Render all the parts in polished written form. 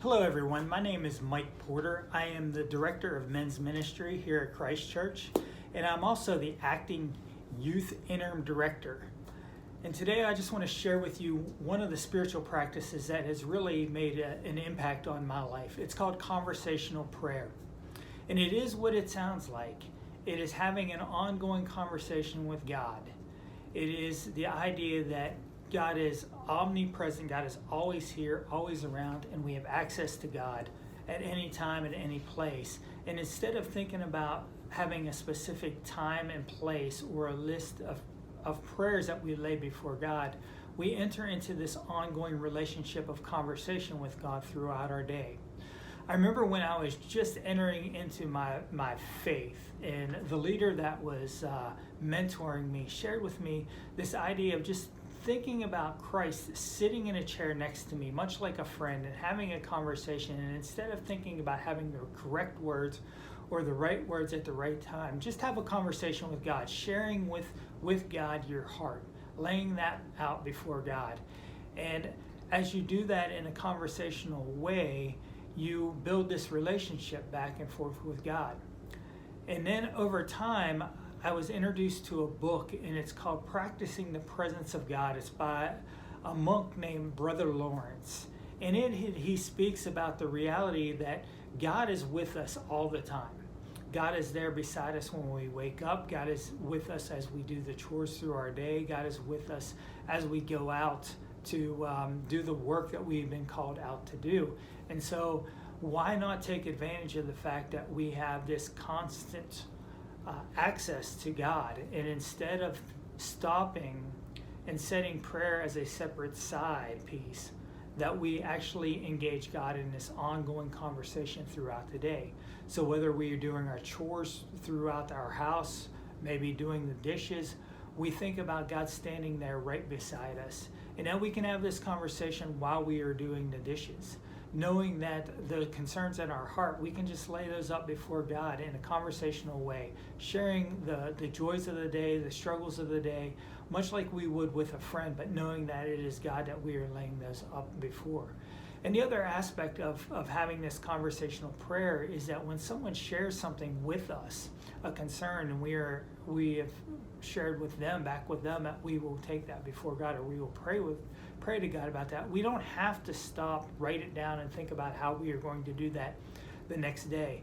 Hello everyone, my name is Mike Porter. I am the Director of Men's Ministry here at Christ Church, and I'm also the Acting Youth Interim Director. And today I just want to share with you one of the spiritual practices that has really made an impact on my life. It's called conversational prayer. And it is what it sounds like. It is having an ongoing conversation with God. It is the idea that God is omnipresent, God is always here, always around, and we have access to God at any time, at any place. And instead of thinking about having a specific time and place or a list of prayers that we lay before God, we enter into this ongoing relationship of conversation with God throughout our day. I remember when I was just entering into my faith, and the leader that was mentoring me shared with me this idea of just thinking about Christ sitting in a chair next to me, much like a friend, and having a conversation. And instead of thinking about having the correct words or the right words at the right time, just have a conversation with God, sharing with God your heart, laying that out before God. And as you do that in a conversational way, you build this relationship back and forth with God. And then over time, I was introduced to a book, and it's called Practicing the Presence of God. It's by a monk named Brother Lawrence. And he speaks about the reality that God is with us all the time. God is there beside us when we wake up. God is with us as we do the chores through our day. God is with us as we go out to do the work that we've been called out to do. And so why not take advantage of the fact that we have this constant access to God, and instead of stopping and setting prayer as a separate side piece, that we actually engage God in this ongoing conversation throughout the day. So whether we are doing our chores throughout our house, maybe doing the dishes, we think about God standing there right beside us. And now we can have this conversation while we are doing the dishes, knowing that the concerns in our heart, we can just lay those up before God in a conversational way, sharing the joys of the day, the struggles of the day, much like we would with a friend, but knowing that it is God that we are laying those up before. And the other aspect of having this conversational prayer is that when someone shares something with us, a concern, and we have shared with them, back with them, that we will take that before God, or we will pray to God about that. We don't have to stop, write it down, and think about how we are going to do that the next day.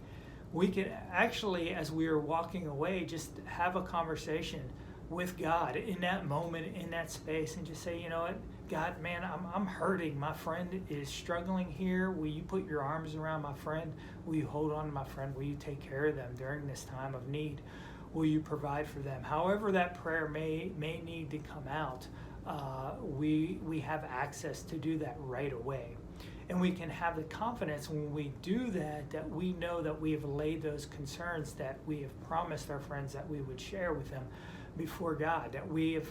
We can actually, as we are walking away, just have a conversation with God in that moment, in that space, and just say, you know what, God, man, I'm hurting. My friend is struggling here. Will you put your arms around my friend? Will you hold on to my friend? Will you take care of them during this time of need? Will you provide for them? However that prayer may need to come out, we have access to do that right away. And we can have the confidence when we do that we know that we have laid those concerns that we have promised our friends that we would share with them before God, that we have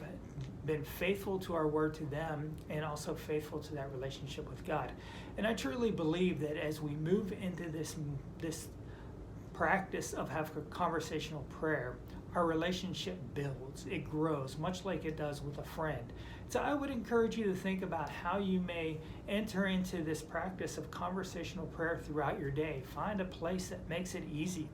been faithful to our word to them and also faithful to that relationship with God. And I truly believe that as we move into this practice of having a conversational prayer, our relationship builds, it grows, much like it does with a friend. So I would encourage you to think about how you may enter into this practice of conversational prayer throughout your day. Find a place that makes it easy,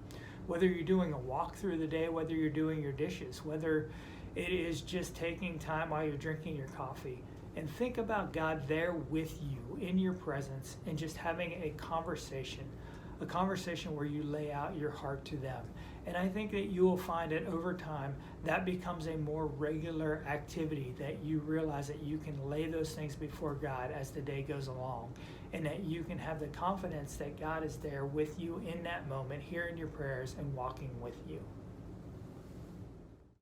whether you're doing a walk through the day, whether you're doing your dishes, whether it is just taking time while you're drinking your coffee, and think about God there with you in your presence and just having a conversation where you lay out your heart to them. And I think that you will find that over time, that becomes a more regular activity, that you realize that you can lay those things before God as the day goes along, and that you can have the confidence that God is there with you in that moment, hearing your prayers and walking with you.